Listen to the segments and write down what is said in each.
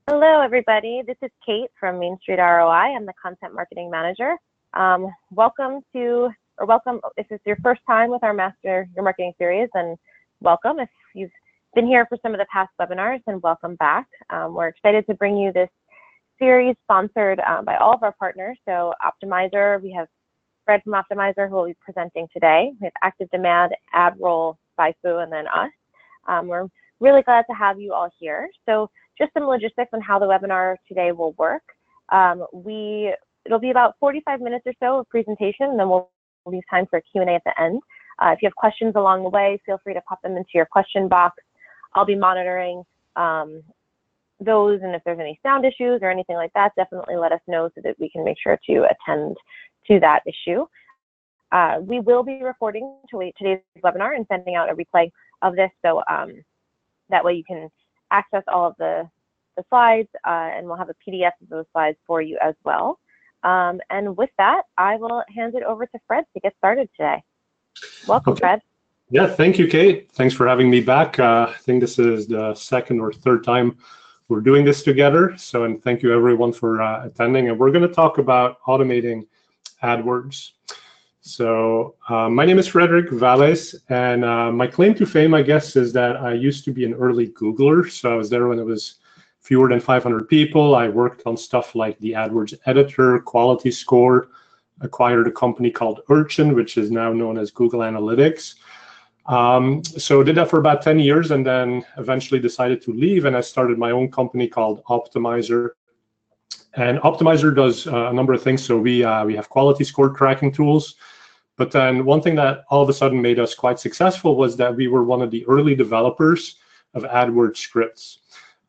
Hello, everybody. This is Kate from Main Street ROI. I'm the Content Marketing Manager. Welcome, if it's your first time with our Master Your Marketing series, then welcome. If you've been here for some of the past webinars, then welcome back. We're excited to bring you this series sponsored by all of our partners. So Optimizer, we have Fred from Optimizer who will be presenting today. We have Active Demand, AdRoll, SciFu, and then us. We're really glad to have you all here. So just some logistics on how the webinar today will work. It'll be about 45 minutes or so of presentation, and then we'll leave time for a Q&A at the end. If you have questions along the way, feel free to pop them into your question box. I'll be monitoring those, and if there's any sound issues or anything like that, definitely let us know so that we can make sure to attend to that issue. We will be recording today's webinar and sending out a replay of this, so that way you can access all of the slides, and we'll have a PDF of those slides for you as well. And with that, I will hand it over to Fred to get started today. Welcome, Fred. Yeah, thank you, Kate. Thanks for having me back. I think this is the second or third time we're doing this together. So, and thank you everyone for attending. And we're going to talk about automating AdWords. So my name is Frederick Valles, and my claim to fame, I guess, is that I used to be an early Googler. So I was there when it was fewer than 500 people. I worked on stuff like the AdWords editor, quality score, acquired a company called Urchin, which is now known as Google Analytics. So did that for about 10 years and then eventually decided to leave, and I started my own company called Optimizer. And Optimizer does a number of things. So we have quality score tracking tools. But then one thing that all of a sudden made us quite successful was that we were one of the early developers of AdWords Scripts.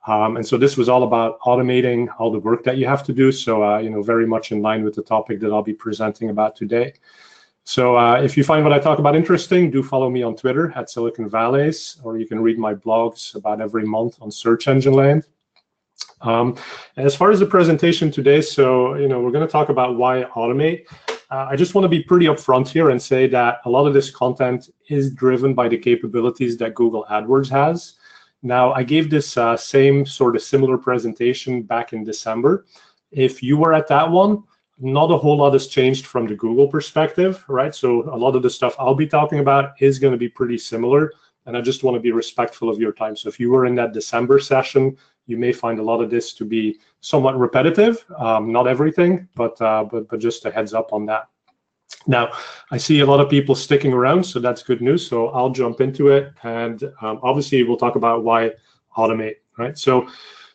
And so this was all about automating all the work that you have to do. So, very much in line with the topic that I'll be presenting about today. So if you find what I talk about interesting, do follow me on Twitter at Silicon Valleys, or you can read my blogs about every month on Search Engine Land. And as far as the presentation today, so, we're going to talk about why automate. I just want to be pretty upfront here and say that a lot of this content is driven by the capabilities that Google AdWords has. Now, I gave this same sort of similar presentation back in December. If you were at that one, not a whole lot has changed from the Google perspective, right? So a lot of the stuff I'll be talking about is going to be pretty similar, and I just want to be respectful of your time. So if you were in that December session, you may find a lot of this to be somewhat repetitive, not everything, but just a heads up on that. Now, I see a lot of people sticking around, so that's good news. So I'll jump into it, and obviously we'll talk about why automate, right? So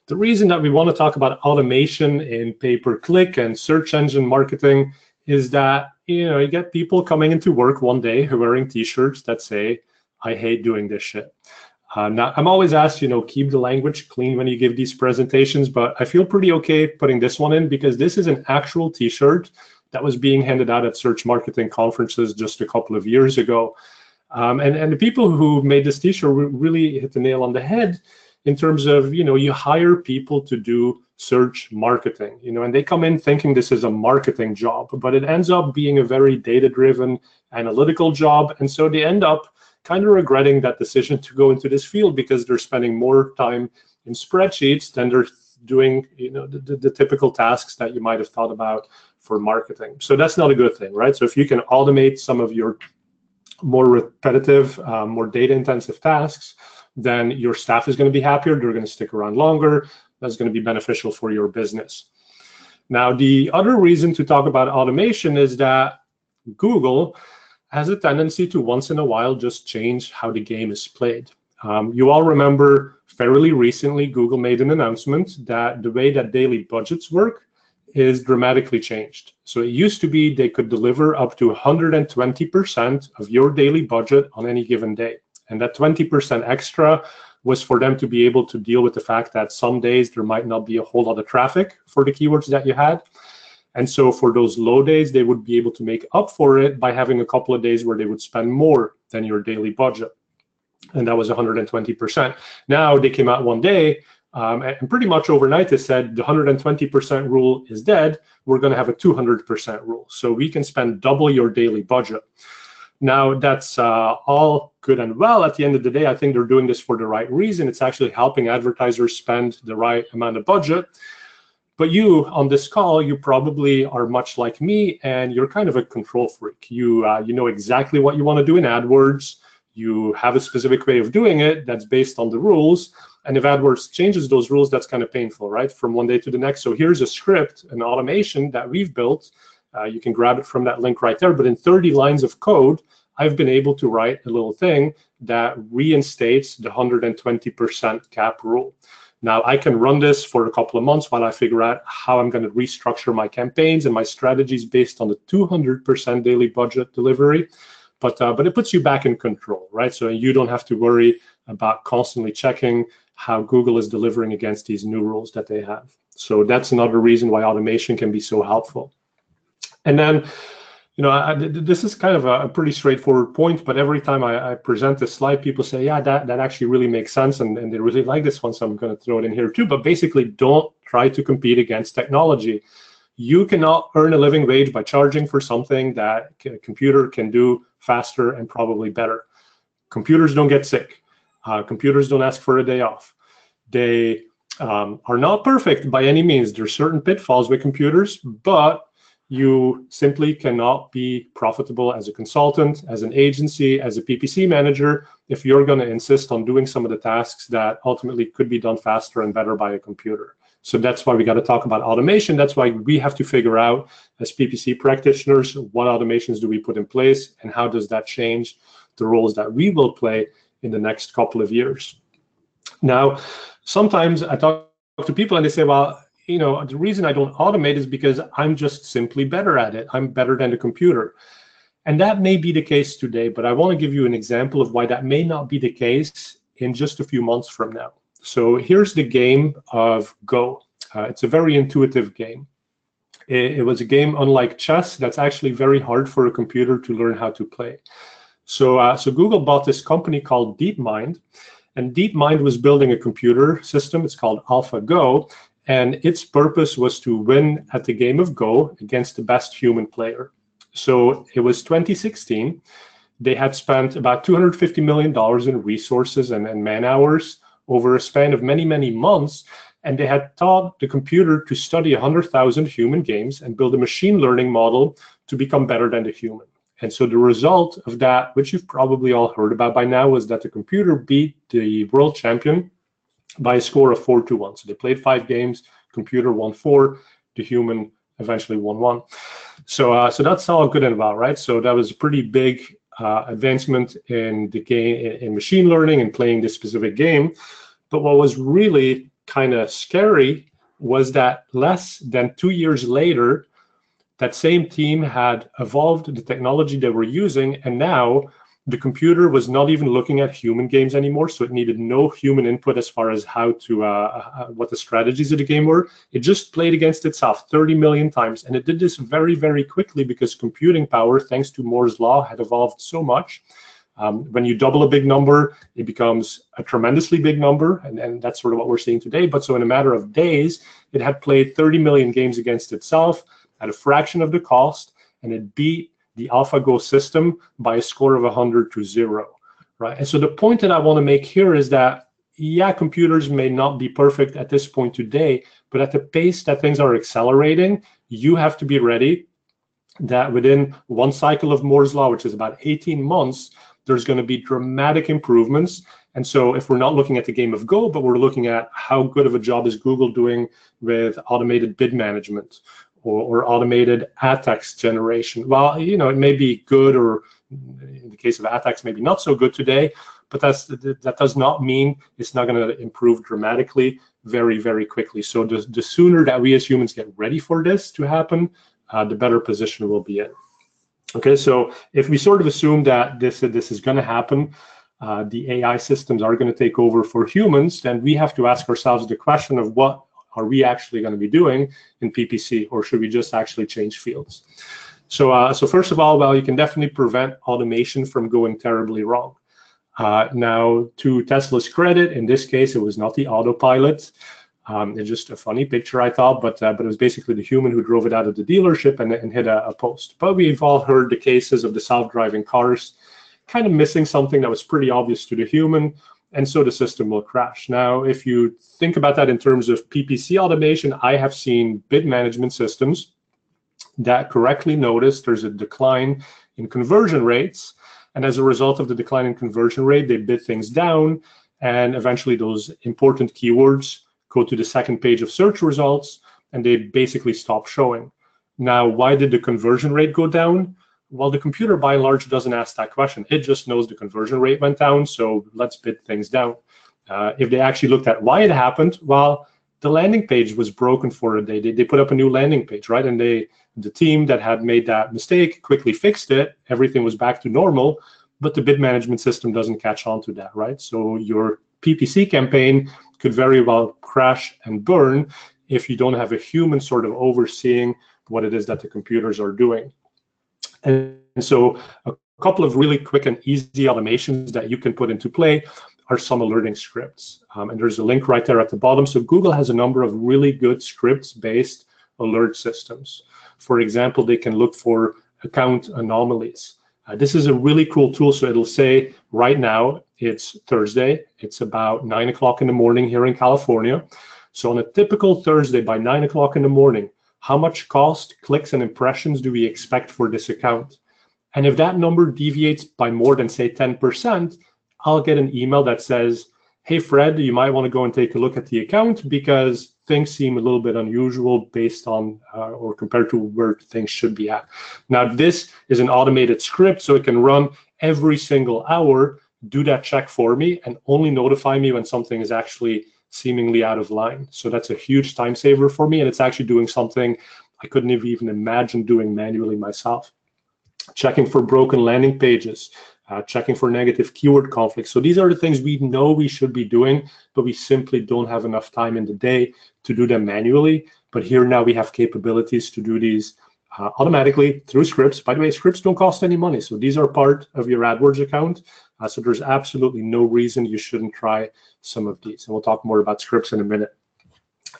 the reason that we want to talk about automation in pay-per-click and search engine marketing is that, you get people coming into work one day who are wearing t-shirts that say, "I hate doing this shit." Now, I'm always asked, keep the language clean when you give these presentations, but I feel pretty okay putting this one in because this is an actual t-shirt that was being handed out at search marketing conferences just a couple of years ago. And the people who made this t-shirt really hit the nail on the head in terms of, you hire people to do search marketing, and they come in thinking this is a marketing job, but it ends up being a very data-driven analytical job. And so they end up kind of regretting that decision to go into this field because they're spending more time in spreadsheets than they're doing, the typical tasks that you might have thought about for marketing. So that's not a good thing, right? So if you can automate some of your more repetitive, more data-intensive tasks, then your staff is going to be happier. They're going to stick around longer. That's going to be beneficial for your business. Now, the other reason to talk about automation is that Google has a tendency to once in a while just change how the game is played. You all remember fairly recently, Google made an announcement that the way that daily budgets work is dramatically changed. So it used to be they could deliver up to 120% of your daily budget on any given day. And that 20% extra was for them to be able to deal with the fact that some days there might not be a whole lot of traffic for the keywords that you had. And so for those low days, they would be able to make up for it by having a couple of days where they would spend more than your daily budget. And that was 120%. Now they came out one day, and pretty much overnight they said the 120% rule is dead. We're going to have a 200% rule. So we can spend double your daily budget. Now, that's all good and well. At the end of the day, I think they're doing this for the right reason. It's actually helping advertisers spend the right amount of budget. But you, on this call, you probably are much like me, and you're kind of a control freak. You know exactly what you want to do in AdWords. You have a specific way of doing it that's based on the rules. And if AdWords changes those rules, that's kind of painful, right? From one day to the next. So here's a script, an automation that we've built. You can grab it from that link right there. But in 30 lines of code, I've been able to write a little thing that reinstates the 120% cap rule. Now, I can run this for a couple of months while I figure out how I'm going to restructure my campaigns and my strategies based on the 200% daily budget delivery. But it puts you back in control, right? So you don't have to worry about constantly checking how Google is delivering against these new rules that they have. So that's another reason why automation can be so helpful. And then, you know, this is kind of a pretty straightforward point, but every time I present this slide, people say, yeah, that actually really makes sense, and they really like this one, so I'm going to throw it in here too. But basically, don't try to compete against technology. You cannot earn a living wage by charging for something that a computer can do faster and probably better. Computers don't get sick. Computers don't ask for a day off. They are not perfect by any means. There's certain pitfalls with computers, but you simply cannot be profitable as a consultant, as an agency, as a PPC manager, if you're going to insist on doing some of the tasks that ultimately could be done faster and better by a computer. So that's why we got to talk about automation. That's why we have to figure out, as PPC practitioners, what automations do we put in place, and how does that change the roles that we will play in the next couple of years. Now, sometimes I talk to people and they say, well, you know, the reason I don't automate is because I'm just simply better at it. I'm better than the computer. And that may be the case today, but I want to give you an example of why that may not be the case in just a few months from now. So here's the game of Go. It's a very intuitive game. It was a game, unlike chess, that's actually very hard for a computer to learn how to play. So Google bought this company called DeepMind, and DeepMind was building a computer system. It's called AlphaGo. And its purpose was to win at the game of Go against the best human player. So it was 2016. They had spent about $250 million in resources and man hours over a span of many, many months. And they had taught the computer to study 100,000 human games and build a machine learning model to become better than the human. And so the result of that, which you've probably all heard about by now, was that the computer beat the world champion by a score of 4-1. So they played 5 games, computer won 4, the human eventually won 1. So that's all good and well, right? So that was a pretty big advancement in the game, in machine learning and playing this specific game. But what was really kind of scary was that less than 2 years later, that same team had evolved the technology they were using, and now the computer was not even looking at human games anymore, so it needed no human input as far as how to what the strategies of the game were. It just played against itself 30 million times, and it did this very, very quickly because computing power, thanks to Moore's law, had evolved so much. When you double a big number, it becomes a tremendously big number, and that's sort of what we're seeing today. But so in a matter of days, it had played 30 million games against itself at a fraction of the cost, and it beat the AlphaGo system by a score of 100-0, right? And so the point that I want to make here is that, yeah, computers may not be perfect at this point today, but at the pace that things are accelerating, you have to be ready that within one cycle of Moore's law, which is about 18 months, there's going to be dramatic improvements. And so if we're not looking at the game of Go, but we're looking at how good of a job is Google doing with automated bid management, or automated ad text generation. Well, you know, it may be good, or in the case of ad text, maybe not so good today, but that does not mean it's not going to improve dramatically very, very quickly. So the sooner that we as humans get ready for this to happen, the better position we'll be in. Okay, so if we sort of assume that this is going to happen, the AI systems are going to take over for humans, then we have to ask ourselves the question of what are we actually going to be doing in PPC, or should we just actually change fields? So first of all, well, you can definitely prevent automation from going terribly wrong. Now, to Tesla's credit, in this case, it was not the autopilot. It's just a funny picture, I thought, but it was basically the human who drove it out of the dealership and hit a post. But we've all heard the cases of the self-driving cars kind of missing something that was pretty obvious to the human, and so the system will crash. Now, if you think about that in terms of PPC automation, I have seen bid management systems that correctly notice there's a decline in conversion rates, and as a result of the decline in conversion rate, they bid things down, and eventually those important keywords go to the second page of search results, and they basically stop showing. Now, why did the conversion rate go down? Well, the computer by and large doesn't ask that question. It just knows the conversion rate went down, so let's bid things down. If they actually looked at why it happened, well, the landing page was broken for a day. They put up a new landing page, right? And the team that had made that mistake quickly fixed it. Everything was back to normal, but the bid management system doesn't catch on to that, right? So your PPC campaign could very well crash and burn if you don't have a human sort of overseeing what it is that the computers are doing. And so a couple of really quick and easy automations that you can put into play are some alerting scripts. And there's a link right there at the bottom. So Google has a number of really good scripts-based alert systems. For example, they can look for account anomalies. This is a really cool tool. So it'll say right now it's Thursday. It's about 9 o'clock in the morning here in California. So on a typical Thursday by 9 o'clock in the morning, how much cost, clicks, and impressions do we expect for this account? And if that number deviates by more than, say, 10%, I'll get an email that says, hey, Fred, you might want to go and take a look at the account because things seem a little bit unusual based on or compared to where things should be at. Now, this is an automated script, so it can run every single hour, do that check for me, and only notify me when something is actually seemingly out of line. So that's a huge time saver for me, and it's actually doing something I couldn't have even imagined doing manually myself. Checking for broken landing pages, checking for negative keyword conflicts. So these are the things we know we should be doing, but we simply don't have enough time in the day to do them manually. But here now we have capabilities to do these automatically through scripts. By the way, scripts don't cost any money. So these are part of your AdWords account. So there's absolutely no reason you shouldn't try some of these. And we'll talk more about scripts in a minute.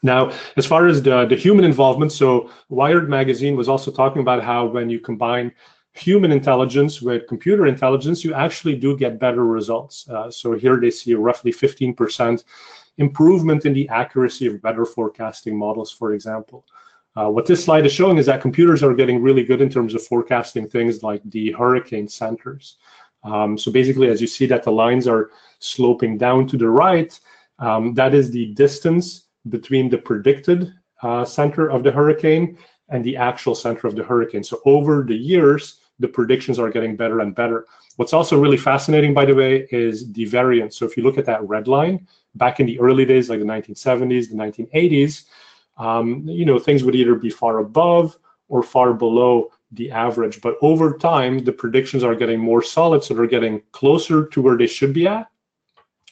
Now, as far as the human involvement, so Wired magazine was also talking about how when you combine human intelligence with computer intelligence, you actually do get better results. So here they see a roughly 15% improvement in the accuracy of better forecasting models, for example. What this slide is showing is that computers are getting really good in terms of forecasting things like the hurricane centers. So basically, as you see that the lines are sloping down to the right, that is the distance between the predicted center of the hurricane and the actual center of the hurricane. So over the years, the predictions are getting better and better. What's also really fascinating, by the way, is the variance. So if you look at that red line, back in the early days, like the 1970s, the 1980s, you know, things would either be far above or far below the average. But over time, the predictions are getting more solid, so they're getting closer to where they should be at,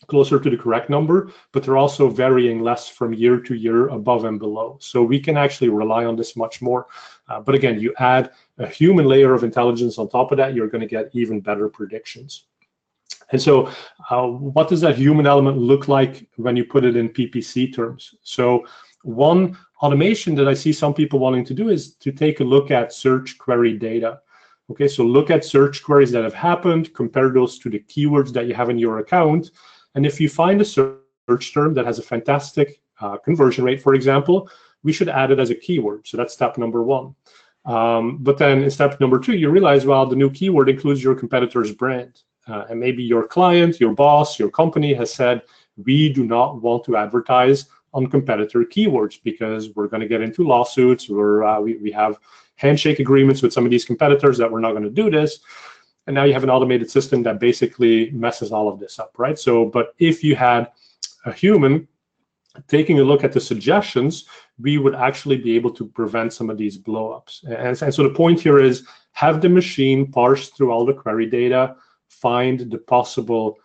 closer to the correct number, but they're also varying less from year to year above and below. So we can actually rely on this much more. But again, you add a human layer of intelligence on top of that, you're going to get even better predictions. And so what does that human element look like when you put it in PPC terms? So one automation that I see some people wanting to do is to take a look at search query data. Okay, so look at search queries that have happened, compare those to the keywords that you have in your account. And if you find a search term that has a fantastic conversion rate, for example, we should add it as a keyword. So that's step number one. But then in step number two, you realize, well, the new keyword includes your competitor's brand. And maybe your client, your boss, your company has said, we do not want to advertise on competitor keywords because we're going to get into lawsuits, or we have handshake agreements with some of these competitors that we're not going to do this. And now you have an automated system that basically messes all of this up, right? So, but if you had a human taking a look at the suggestions, we would actually be able to prevent some of these blowups. And so the point here is have the machine parse through all the query data, find the possible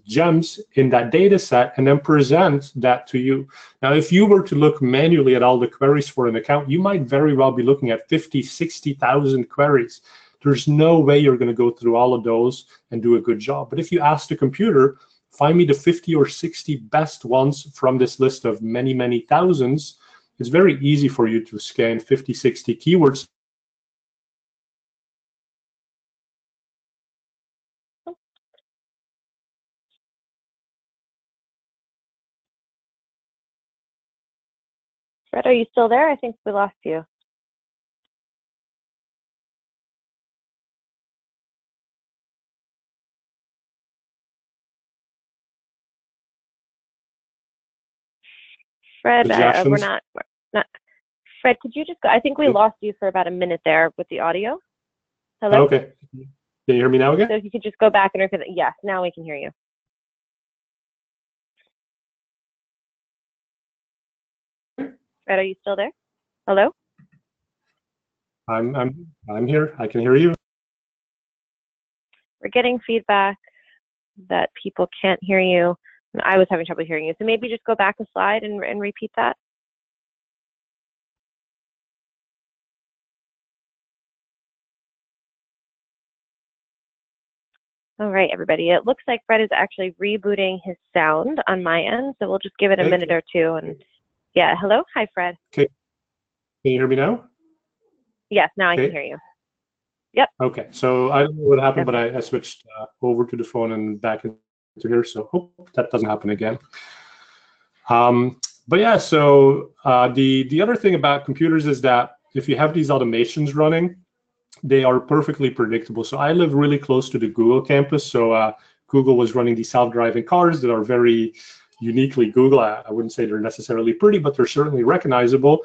gems in that data set, and then present that to you. Now, if you were to look manually at all the queries for an account, you might very well be looking at 50, 60,000 queries. There's no way you're going to go through all of those and do a good job. But if you ask the computer, find me the 50 or 60 best ones from this list of many, many thousands, it's very easy for you to scan 50, 60 keywords Fred, are you still there? I think we lost you. Fred, we're not. Fred, could you just go? I think we lost you for about a minute there with the audio. Hello? Okay. Can you hear me now again? So if you could just go back and repeat it. Yes, now we can hear you. Fred, are you still there? Hello? I'm here. I can hear you. We're getting feedback that people can't hear you. And I was having trouble hearing you. So maybe just go back a slide and repeat that. All right, everybody. It looks like Fred is actually rebooting his sound on my end. So we'll just give it a minute or two. And yeah, hello. Hi, Fred. Okay. Can you hear me now? Yes, now I can hear you. Yep. Okay, so I don't know what happened, but I switched over to the phone and back into here, so hope that doesn't happen again. But yeah, so the other thing about computers is that if you have these automations running, they are perfectly predictable. So I live really close to the Google campus, so Google was running these self-driving cars that are very uniquely Google. I wouldn't say they're necessarily pretty, but they're certainly recognizable.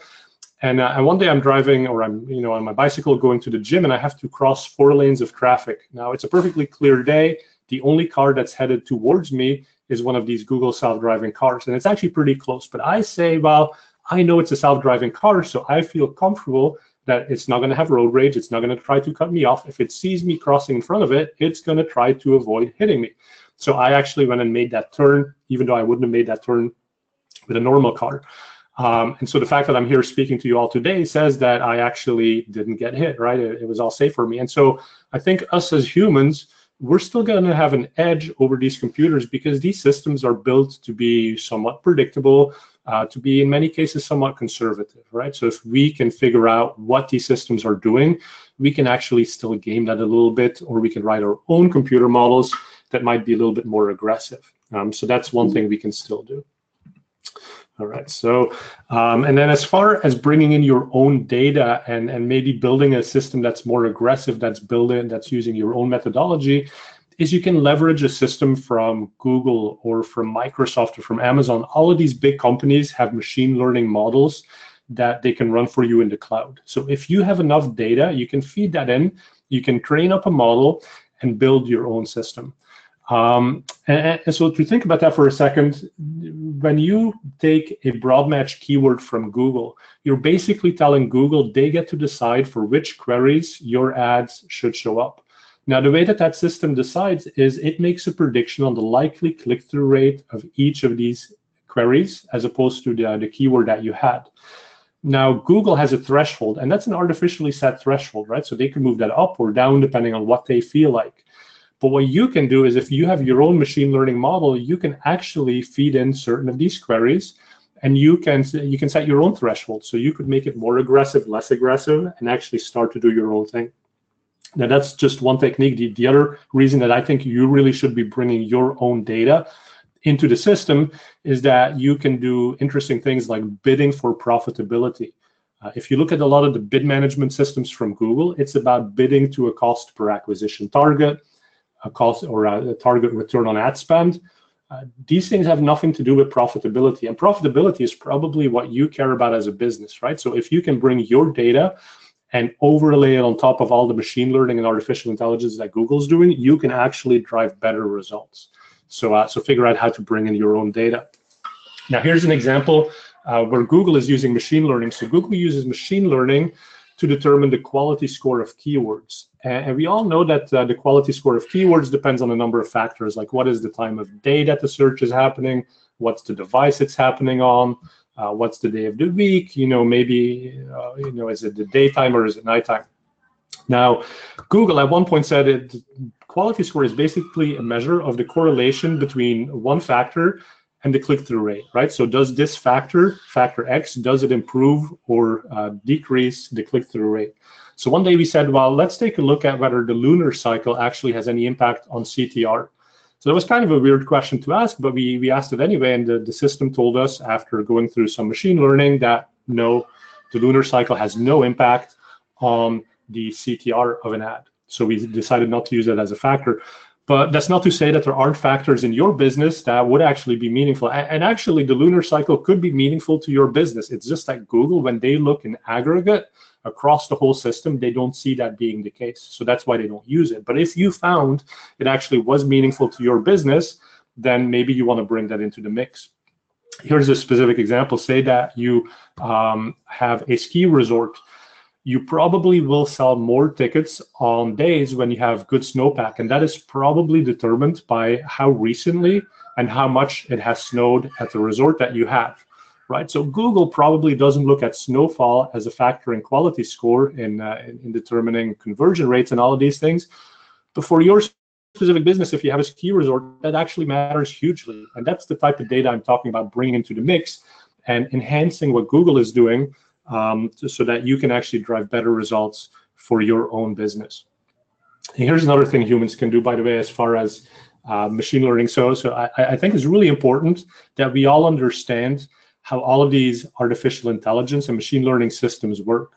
And one day I'm driving, or I'm on my bicycle going to the gym, and I have to cross 4 lanes of traffic. Now it's a perfectly clear day. The only car that's headed towards me is one of these Google self-driving cars, and it's actually pretty close. But I say, well, I know it's a self-driving car, so I feel comfortable that it's not going to have road rage. It's not going to try to cut me off. If it sees me crossing in front of it, it's going to try to avoid hitting me. So I actually went and made that turn, even though I wouldn't have made that turn with a normal car. And so the fact that I'm here speaking to you all today says that I actually didn't get hit, right? It was all safe for me. And so I think us as humans, we're still going to have an edge over these computers because these systems are built to be somewhat predictable, to be in many cases somewhat conservative, right? So if we can figure out what these systems are doing, we can actually still game that a little bit, or we can write our own computer models that might be a little bit more aggressive. So that's one thing we can still do. All right, so, and then as far as bringing in your own data and maybe building a system that's more aggressive, that's using your own methodology, is you can leverage a system from Google or from Microsoft or from Amazon. All of these big companies have machine learning models that they can run for you in the cloud. So if you have enough data, you can feed that in, you can train up a model and build your own system. And so to think about that for a second, when you take a broad match keyword from Google, you're basically telling Google they get to decide for which queries your ads should show up. Now, the way that that system decides is it makes a prediction on the likely click-through rate of each of these queries as opposed to the keyword that you had. Now, Google has a threshold, and that's an artificially set threshold, right? So they can move that up or down depending on what they feel like. But what you can do is if you have your own machine learning model, you can actually feed in certain of these queries, and you can set your own threshold. So you could make it more aggressive, less aggressive, and actually start to do your own thing. Now, that's just one technique. The other reason that I think you really should be bringing your own data into the system is that you can do interesting things like bidding for profitability. If you look at a lot of the bid management systems from Google, it's about bidding to a cost per acquisition target, a cost or a target return on ad spend. These things have nothing to do with profitability, and profitability is probably what you care about as a business, right? So if you can bring your data and overlay it on top of all the machine learning and artificial intelligence that Google's doing, you can actually drive better results. So figure out how to bring in your own data. Now, here's an example where Google is using machine learning. So Google uses machine learning to determine the quality score of keywords. And we all know that the quality score of keywords depends on a number of factors, like what is the time of day that the search is happening, what's the device it's happening on, what's the day of the week, maybe, is it the daytime or is it nighttime? Now, Google at one point said quality score is basically a measure of the correlation between one factor and the click-through rate, right? So does this factor X, does it improve or decrease the click-through rate? So one day we said, well, let's take a look at whether the lunar cycle actually has any impact on CTR. So that was kind of a weird question to ask, but we asked it anyway, and the system told us after going through some machine learning that no, the lunar cycle has no impact on the CTR of an ad. So we decided not to use it as a factor. But that's not to say that there aren't factors in your business that would actually be meaningful. And actually, the lunar cycle could be meaningful to your business. It's just that Google, when they look in aggregate across the whole system, they don't see that being the case. So that's why they don't use it. But if you found it actually was meaningful to your business, then maybe you want to bring that into the mix. Here's a specific example. Say that you have a ski resort. You probably will sell more tickets on days when you have good snowpack, and that is probably determined by how recently and how much it has snowed at the resort that you have, right? So Google probably doesn't look at snowfall as a factor in quality score in determining conversion rates and all of these things. But for your specific business, if you have a ski resort, that actually matters hugely, and that's the type of data I'm talking about bringing into the mix and enhancing what Google is doing, so that you can actually drive better results for your own business. And here's another thing humans can do, by the way, as far as machine learning. So I think it's really important that we all understand how all of these artificial intelligence and machine learning systems work.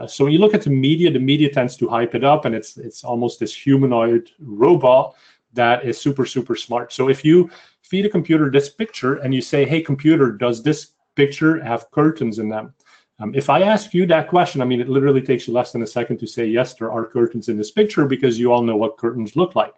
So when you look at the media tends to hype it up, and it's almost this humanoid robot that is super, super smart. So if you feed a computer this picture and you say, hey, computer, does this picture have curtains in them? If I ask you that question, I mean, it literally takes you less than a second to say, yes, there are curtains in this picture, because you all know what curtains look like.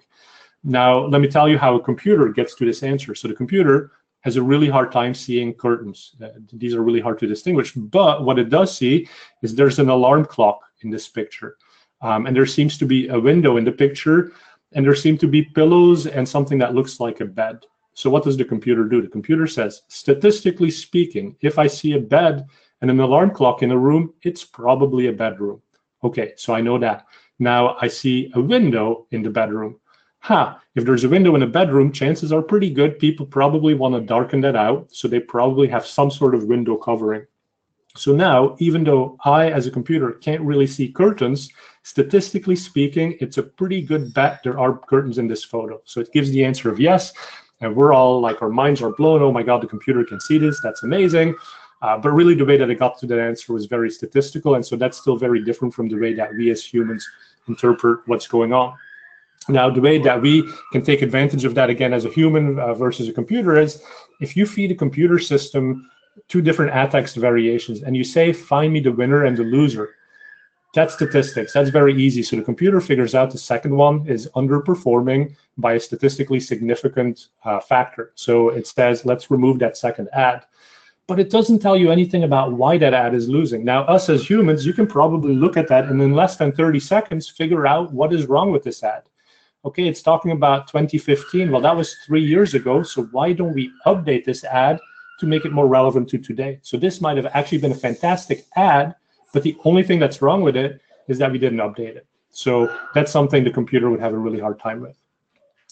Now, let me tell you how a computer gets to this answer. So the computer has a really hard time seeing curtains. These are really hard to distinguish. But what it does see is there's an alarm clock in this picture. And there seems to be a window in the picture, and there seem to be pillows and something that looks like a bed. So what does the computer do? The computer says, statistically speaking, if I see a bed and an alarm clock in a room, it's probably a bedroom. Okay, so I know that. Now I see a window in the bedroom. If there's a window in a bedroom, chances are pretty good people probably want to darken that out, so they probably have some sort of window covering. So now, even though I, as a computer, can't really see curtains, statistically speaking, it's a pretty good bet there are curtains in this photo. So it gives the answer of yes, and we're all like, our minds are blown. Oh my God, the computer can see this. That's amazing. But really, the way that it got to that answer was very statistical, and so that's still very different from the way that we as humans interpret what's going on. Now, the way that we can take advantage of that, again, as a human versus a computer, is if you feed a computer system two different ad text variations and you say, find me the winner and the loser, that's statistics. That's very easy. So the computer figures out the second one is underperforming by a statistically significant factor. So it says, let's remove that second ad. But it doesn't tell you anything about why that ad is losing. Now, us as humans, you can probably look at that and in less than 30 seconds figure out what is wrong with this ad. Okay, it's talking about 2015. Well, that was 3 years ago. So why don't we update this ad to make it more relevant to today? So this might have actually been a fantastic ad, but the only thing that's wrong with it is that we didn't update it. So that's something the computer would have a really hard time with.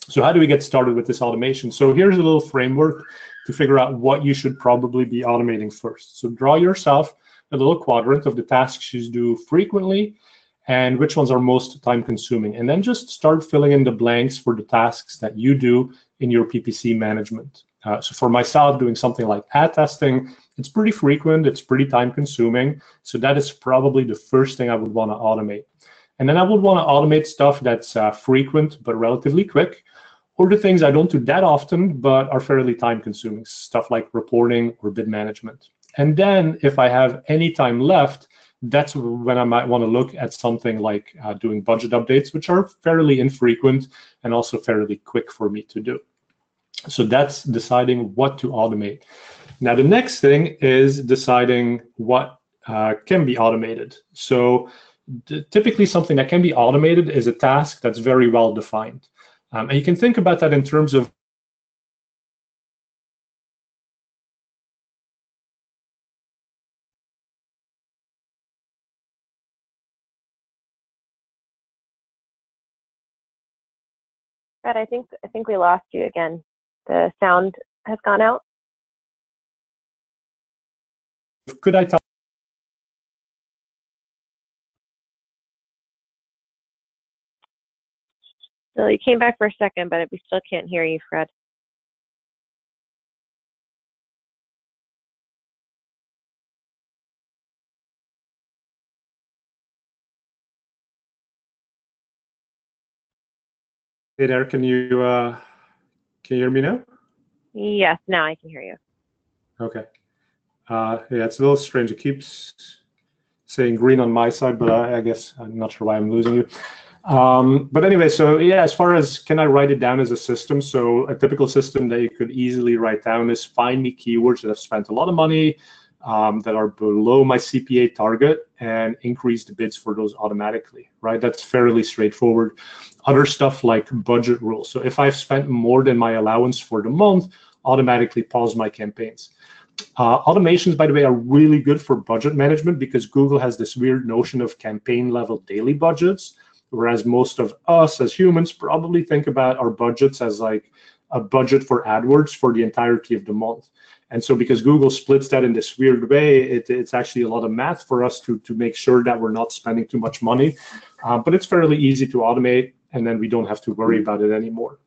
So how do we get started with this automation? So here's a little framework to figure out what you should probably be automating first. So draw yourself a little quadrant of the tasks you do frequently and which ones are most time consuming. And then just start filling in the blanks for the tasks that you do in your PPC management. So for myself, doing something like ad testing, it's pretty frequent, it's pretty time consuming. So that is probably the first thing I would want to automate. And then I would want to automate stuff that's frequent but relatively quick, or the things I don't do that often but are fairly time consuming, stuff like reporting or bid management. And then if I have any time left, that's when I might want to look at something like doing budget updates, which are fairly infrequent and also fairly quick for me to do. So that's deciding what to automate. Now, the next thing is deciding what can be automated. So typically something that can be automated is a task that's very well defined. And you can think about that in terms of Fred, I think we lost you again. The sound has gone out. could I tell? So you came back for a second, but we still can't hear you, Fred. Hey there, can you hear me now? Yes, now I can hear you. Okay. Yeah, it's a little strange. It keeps saying green on my side, but I guess I'm not sure why I'm losing you. But anyway, so yeah, as far as can I write it down as a system? So a typical system that you could easily write down is find me keywords that have spent a lot of money, that are below my CPA target, and increase the bids for those automatically, right? That's fairly straightforward. Other stuff like budget rules. So if I've spent more than my allowance for the month, automatically pause my campaigns. Automations, by the way, are really good for budget management because Google has this weird notion of campaign level daily budgets, whereas most of us as humans probably think about our budgets as like a budget for AdWords for the entirety of the month. And so because Google splits that in this weird way, it's actually a lot of math for us to make sure that we're not spending too much money. But it's fairly easy to automate, and then we don't have to worry about it anymore.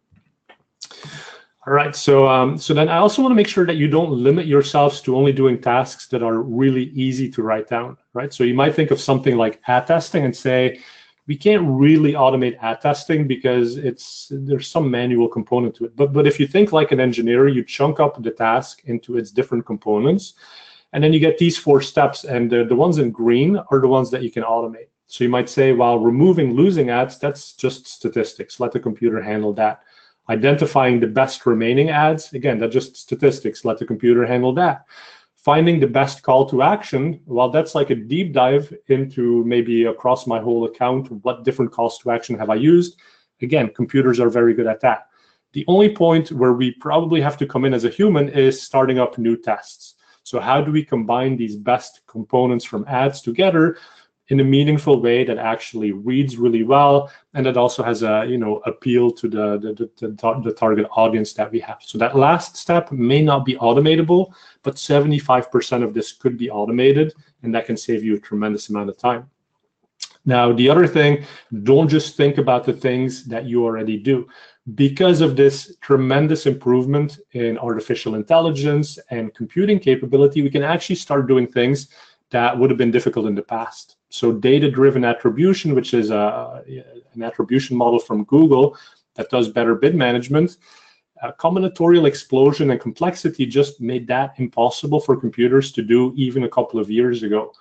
All right, so then I also want to make sure that you don't limit yourselves to only doing tasks that are really easy to write down, right? So you might think of something like ad testing and say, we can't really automate ad testing because there's some manual component to it. But if you think like an engineer, you chunk up the task into its different components, and then you get these 4 steps, and the ones in green are the ones that you can automate. So you might say, while removing losing ads, that's just statistics. Let the computer handle that. Identifying the best remaining ads, again, that's just statistics. Let the computer handle that. Finding the best call to action, well, that's like a deep dive into maybe across my whole account, what different calls to action have I used? Again, computers are very good at that. The only point where we probably have to come in as a human is starting up new tests. So how do we combine these best components from ads together in a meaningful way that actually reads really well, and that also has a appeal to the target audience that we have. So that last step may not be automatable, but 75% of this could be automated, and that can save you a tremendous amount of time. Now, the other thing, don't just think about the things that you already do. Because of this tremendous improvement in artificial intelligence and computing capability, we can actually start doing things that would have been difficult in the past. So data-driven attribution, which is an attribution model from Google that does better bid management, combinatorial explosion and complexity just made that impossible for computers to do even a couple of years ago.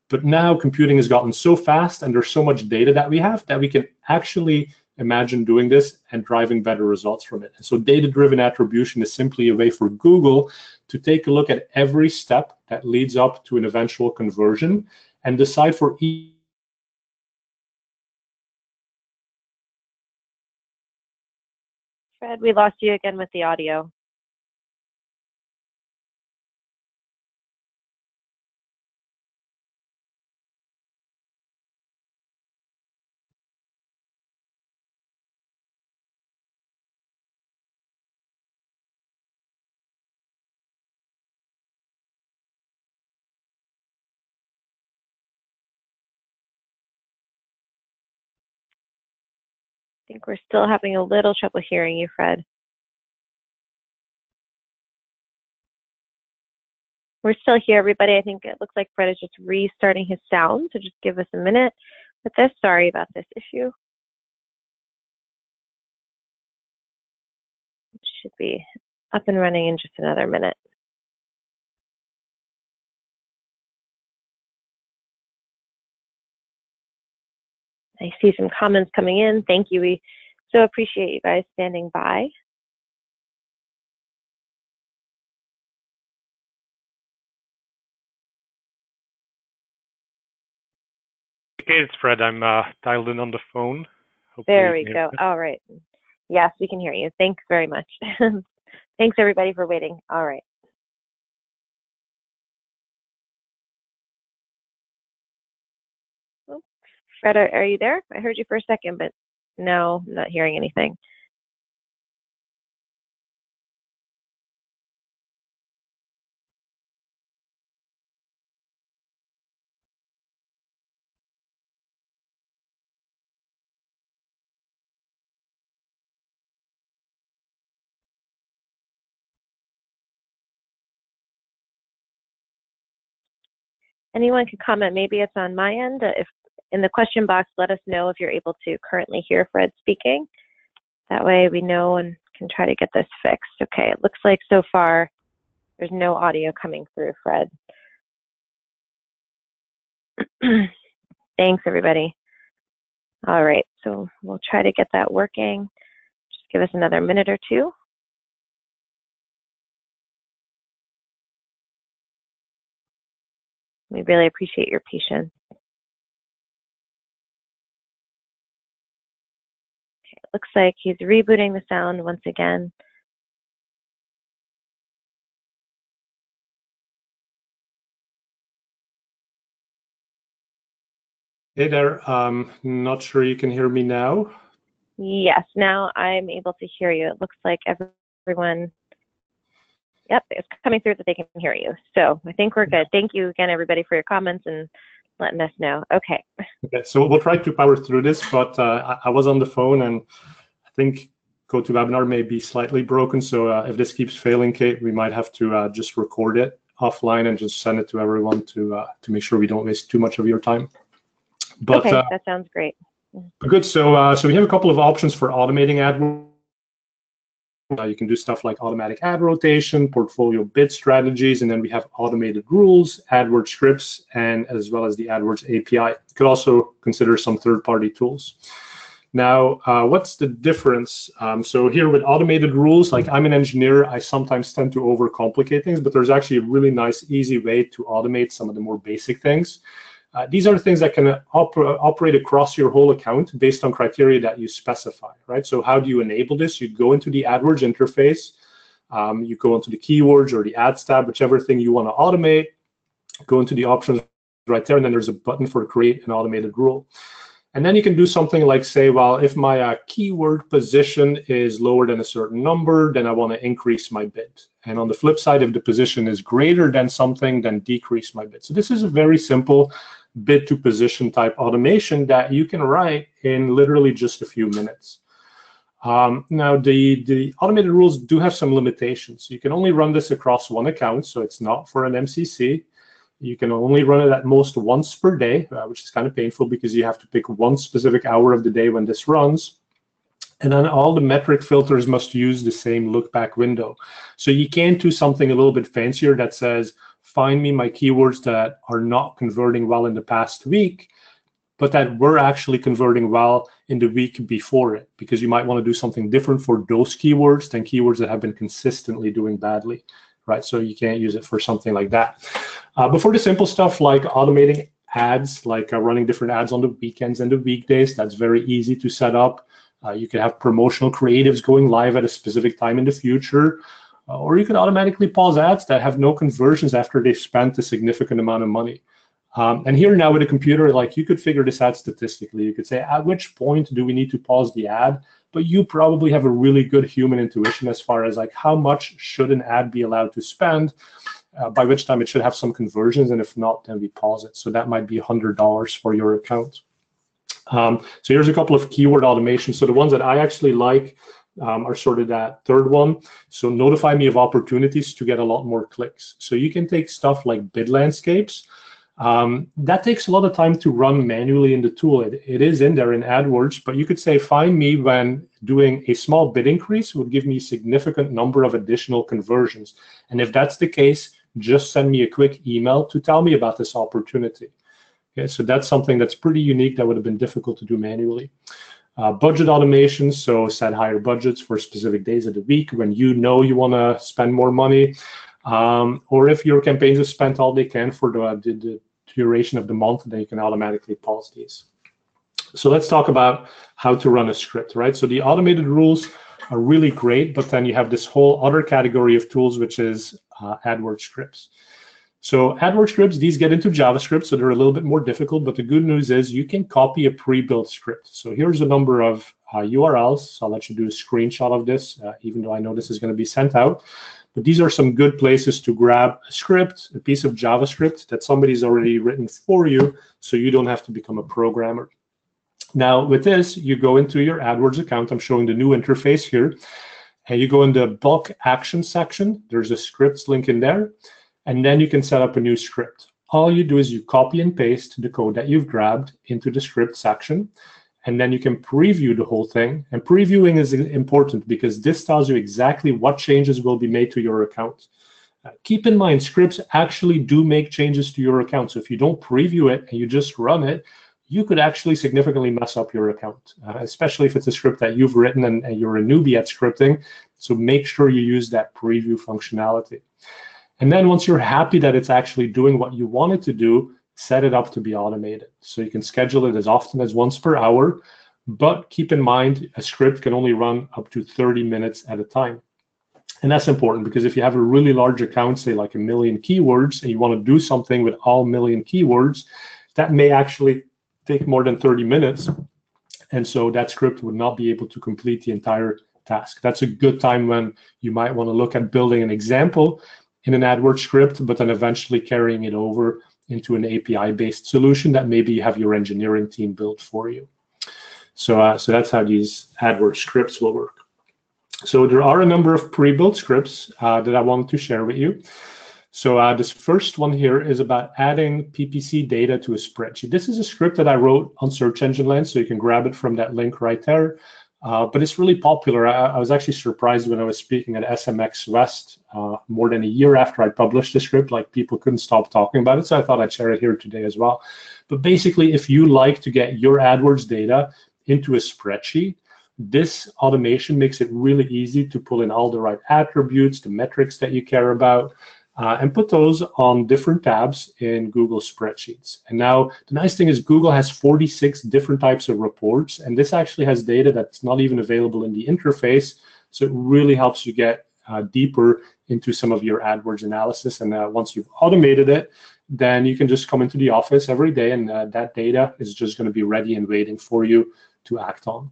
But now computing has gotten so fast and there's so much data that we have that we can actually imagine doing this and driving better results from it. And so data-driven attribution is simply a way for Google to take a look at every step that leads up to an eventual conversion and decide for each. Fred, we lost you again with the audio. I think we're still having a little trouble hearing you, Fred. We're still here, everybody. I think it looks like Fred is just restarting his sound, so just give us a minute with this. Sorry about this issue. It should be up and running in just another minute. I see some comments coming in. Thank you. We so appreciate you guys standing by. Okay, it's Fred. I'm dialed in on the phone. Hopefully there we go. All right. Yes, we can hear you. Thanks very much. Thanks, everybody, for waiting. All right. Oh, Fred, are you there? I heard you for a second, but no, I'm not hearing anything. Anyone can comment. Maybe it's on my end. If in the question box, let us know if you're able to currently hear Fred speaking. That way we know and can try to get this fixed. Okay, it looks like so far there's no audio coming through, Fred. Thanks, everybody. All right, so we'll try to get that working. Just give us another minute or two. We really appreciate your patience. Okay, it looks like he's rebooting the sound once again. Hey there, not sure you can hear me now. Yes, now I'm able to hear you. It looks like everyone, yep, it's coming through that they can hear you. So I think we're good. Thank you again, everybody, for your comments and letting us know. Okay. Okay, so we'll try to power through this, but I was on the phone and I think GoToWebinar may be slightly broken. So if this keeps failing, Kate, we might have to just record it offline and just send it to everyone to make sure we don't waste too much of your time. But, okay, that sounds great. Good. So we have a couple of options for automating AdWords. You can do stuff like automatic ad rotation, portfolio bid strategies, and then we have automated rules, AdWords Scripts, and as well as the AdWords API. You could also consider some third-party tools. Now, what's the difference? So here with automated rules, like I'm an engineer, I sometimes tend to overcomplicate things, but there's actually a really nice, easy way to automate some of the more basic things. These are things that can operate across your whole account based on criteria that you specify, right? So how do you enable this? You go into the AdWords interface, you go into the keywords or the ads tab, whichever thing you want to automate, go into the options right there, and then there's a button for create an automated rule. And then you can do something like say, well, if my keyword position is lower than a certain number, then I want to increase my bid. And on the flip side, if the position is greater than something, then decrease my bid. So this is a very simple bid to position type automation that you can write in literally just a few minutes. Now, the automated rules do have some limitations. You can only run this across one account, so it's not for an MCC. You can only run it at most once per day, which is kind of painful because you have to pick one specific hour of the day when this runs. And then all the metric filters must use the same look back window. So you can't do something a little bit fancier that says, find me my keywords that are not converting well in the past week, but that were actually converting well in the week before it, because you might want to do something different for those keywords than keywords that have been consistently doing badly, right? So you can't use it for something like that. But for the simple stuff like automating ads, like running different ads on the weekends and the weekdays, that's very easy to set up. You can have promotional creatives going live at a specific time in the future. Or you can automatically pause ads that have no conversions after they've spent a significant amount of money. And here now with a computer, like you could figure this out statistically. You could say, at which point do we need to pause the ad? But you probably have a really good human intuition as far as like how much should an ad be allowed to spend, by which time it should have some conversions. And if not, then we pause it. So that might be $100 for your account. So here's a couple of keyword automations. So the ones that I actually like are sort of that third one. So notify me of opportunities to get a lot more clicks. So you can take stuff like bid landscapes. That takes a lot of time to run manually in the tool. It is in there in AdWords, but you could say, find me when doing a small bid increase would give me a significant number of additional conversions. And if that's the case, just send me a quick email to tell me about this opportunity. Okay, so that's something that's pretty unique that would have been difficult to do manually. Budget automation, so set higher budgets for specific days of the week when you know you want to spend more money. Or if your campaigns have spent all they can for the duration of the month, then you can automatically pause these. So let's talk about how to run a script, right? So the automated rules are really great, but then you have this whole other category of tools, which is AdWords Scripts. So AdWords Scripts, these get into JavaScript, so they're a little bit more difficult, but the good news is you can copy a pre-built script. So here's a number of URLs. So I'll let you do a screenshot of this, even though I know this is going to be sent out. But these are some good places to grab a script, a piece of JavaScript that somebody's already written for you, so you don't have to become a programmer. Now, with this, you go into your AdWords account. I'm showing the new interface here. And you go in the bulk action section. There's a scripts link in there. And then you can set up a new script. All you do is you copy and paste the code that you've grabbed into the script section. and then you can preview the whole thing. And previewing is important because this tells you exactly what changes will be made to your account. Keep in mind, scripts actually do make changes to your account. So if you don't preview it and you just run it, you could actually significantly mess up your account, especially if it's a script that you've written and you're a newbie at scripting. So make sure you use that preview functionality. And then once you're happy that it's actually doing what you want it to do, set it up to be automated. So you can schedule it as often as once per hour, but keep in mind a script can only run up to 30 minutes at a time. And that's important because if you have a really large account, say like 1 million keywords, and you want to do something with all 1 million keywords, that may actually take more than 30 minutes. And so that script would not be able to complete the entire task. That's a good time when you might want to look at building an example in an AdWords script, but then eventually carrying it over into an API-based solution that maybe you have your engineering team build for you. So that's how these AdWords scripts will work. So there are a number of pre-built scripts that I wanted to share with you. So this first one here is about adding PPC data to a spreadsheet. This is a script that I wrote on Search Engine Land, so you can grab it from that link right there. But it's really popular. I was actually surprised when I was speaking at SMX West more than a year after I published the script, like people couldn't stop talking about it. So I thought I'd share it here today as well. But basically, if you like to get your AdWords data into a spreadsheet, this automation makes it really easy to pull in all the right attributes, the metrics that you care about, and put those on different tabs in Google Spreadsheets. And now the nice thing is Google has 46 different types of reports, and this actually has data that's not even available in the interface. So it really helps you get deeper into some of your AdWords analysis. And once you've automated it, then you can just come into the office every day, and that data is just going to be ready and waiting for you to act on.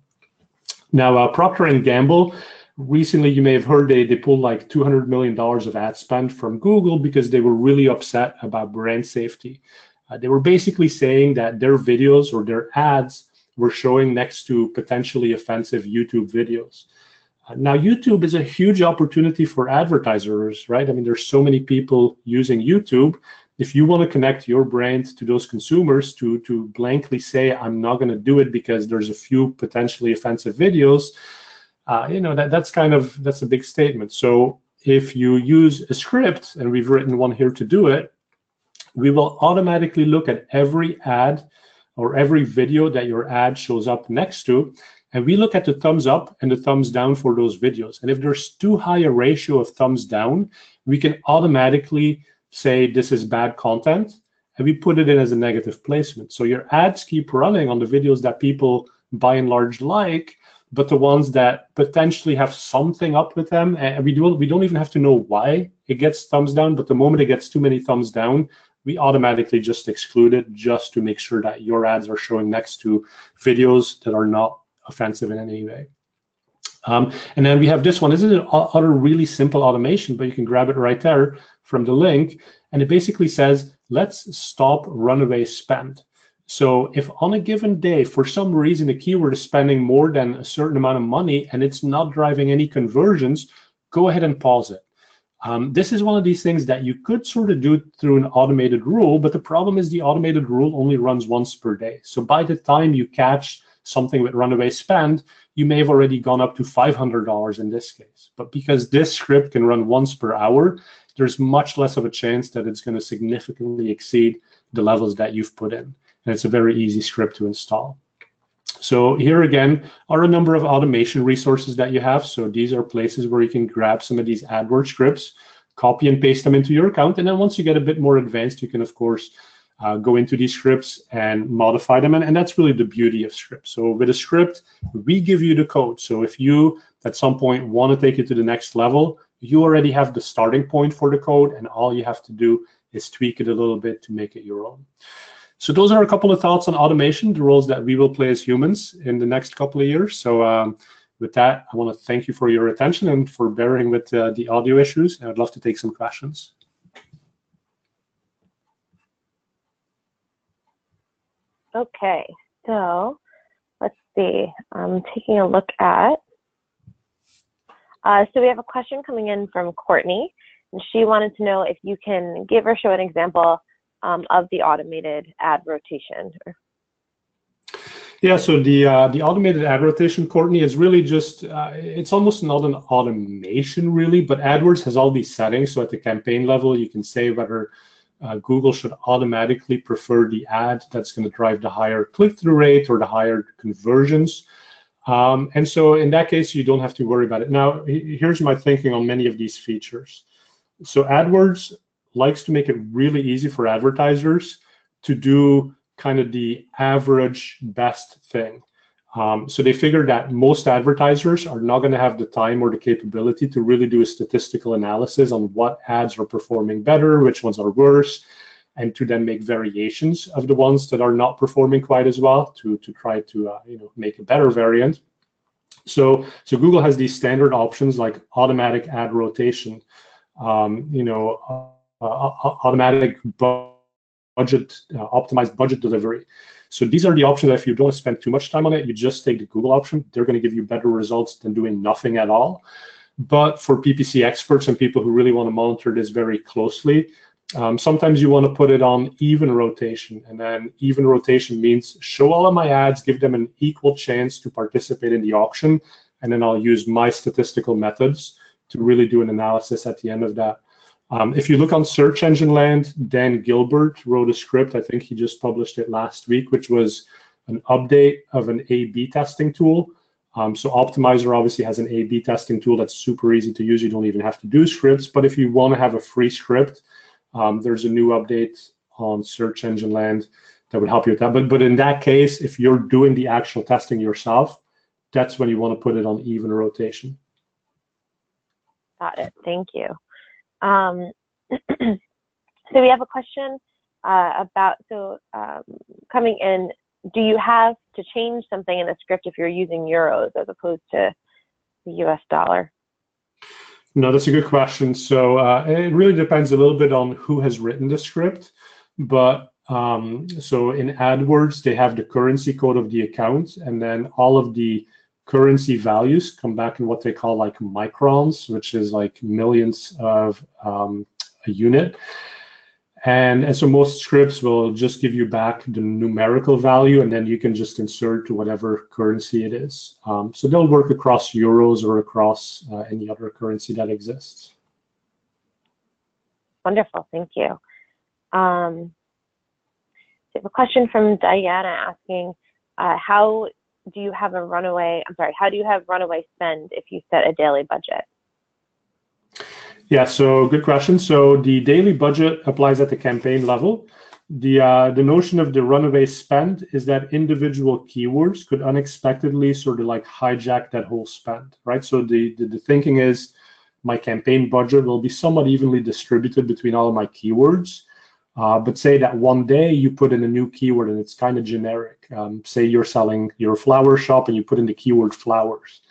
Now, Procter & Gamble, recently you may have heard they pulled like $200 million of ad spend from Google because they were really upset about brand safety. They were basically saying that their videos or their ads were showing next to potentially offensive YouTube videos. Now, YouTube is a huge opportunity for advertisers, right? I mean, there's so many people using YouTube. If you want to connect your brand to those consumers, to blankly say, I'm not going to do it because there's a few potentially offensive videos, that's a big statement. So if you use a script, and we've written one here to do it, we will automatically look at every ad or every video that your ad shows up next to, and we look at the thumbs up and the thumbs down for those videos. And if there's too high a ratio of thumbs down, we can automatically say this is bad content, and we put it in as a negative placement. So your ads keep running on the videos that people by and large like, but the ones that potentially have something up with them, and we don't even have to know why it gets thumbs down, but the moment it gets too many thumbs down, we automatically just exclude it just to make sure that your ads are showing next to videos that are not offensive in any way. And then we have this one. This is another really simple automation, but you can grab it right there from the link. And it basically says, let's stop runaway spend. So if on a given day, for some reason, a keyword is spending more than a certain amount of money and it's not driving any conversions, go ahead and pause it. This is one of these things that you could sort of do through an automated rule, but the problem is the automated rule only runs once per day. So by the time you catch something with runaway spend, you may have already gone up to $500 in this case. But because this script can run once per hour, there's much less of a chance that it's going to significantly exceed the levels that you've put in. And it's a very easy script to install. So here again are a number of automation resources that you have. So these are places where you can grab some of these AdWords scripts, copy and paste them into your account. And then once you get a bit more advanced, you can, of course, go into these scripts and modify them. And that's really the beauty of scripts. So with a script, we give you the code. So if you, at some point, want to take it to the next level, you already have the starting point for the code. And all you have to do is tweak it a little bit to make it your own. So those are a couple of thoughts on automation, the roles that we will play as humans in the next couple of years. So with that, I want to thank you for your attention and for bearing with the audio issues. And I'd love to take some questions. Okay, so let's see. I'm taking a look at. So we have a question coming in from Courtney, and she wanted to know if you can give or show an example of the automated ad rotation. Yeah, so the automated ad rotation, Courtney, is really just it's almost not an automation really, but AdWords has all these settings. So at the campaign level, you can say whether Google should automatically prefer the ad that's going to drive the higher click-through rate or the higher conversions. And so in that case, you don't have to worry about it. Now, here's my thinking on many of these features. So AdWords likes to make it really easy for advertisers to do kind of the average best thing. So they figured that most advertisers are not going to have the time or the capability to really do a statistical analysis on what ads are performing better, which ones are worse, and to then make variations of the ones that are not performing quite as well to try to make a better variant. So Google has these standard options like automatic ad rotation, automatic budget, optimized budget delivery. So these are the options that if you don't spend too much time on it, you just take the Google option. They're going to give you better results than doing nothing at all. But for PPC experts and people who really want to monitor this very closely, sometimes you want to put it on even rotation. And then even rotation means show all of my ads, give them an equal chance to participate in the auction. And then I'll use my statistical methods to really do an analysis at the end of that. If you look on search engine land, Dan Gilbert wrote a script. I think he just published it last week, which was an update of an A/B testing tool. So Optimizer obviously has an A/B testing tool that's super easy to use. You don't even have to do scripts. But if you want to have a free script, there's a new update on search engine land that would help you with that. But in that case, if you're doing the actual testing yourself, that's when you want to put it on even rotation. Got it. Thank you. So we have a question about, coming in, do you have to change something in the script if you're using euros as opposed to the US dollar? No, that's a good question. So it really depends a little bit on who has written the script. But so in AdWords, they have the currency code of the account, and then all of the currency values come back in what they call like microns, which is like millions of a unit. And so most scripts will just give you back the numerical value, and then you can just insert to whatever currency it is. So they'll work across euros or across any other currency that exists. Wonderful, thank you. So I have a question from Diana asking, how do you have runaway spend if you set a daily budget? Yeah, so good question. So the daily budget applies at the campaign level. The notion of the runaway spend is that individual keywords could unexpectedly sort of like hijack that whole spend, right? So the thinking is my campaign budget will be somewhat evenly distributed between all of my keywords. But say that one day you put in a new keyword and it's kind of generic. Say you're selling your flower shop and you put in the keyword flowers.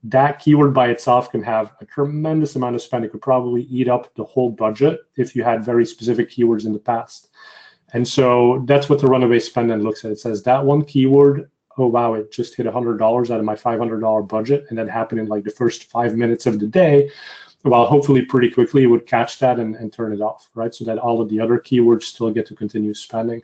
That keyword by itself can have a tremendous amount of spend. It could probably eat up the whole budget if you had very specific keywords in the past. And so that's what the runaway spend then looks at. It says that one keyword, oh wow, it just hit $100 out of my $500 budget, and that happened in like the first 5 minutes of the day. Well, hopefully pretty quickly it would catch that and turn it off, right? So that all of the other keywords still get to continue spending.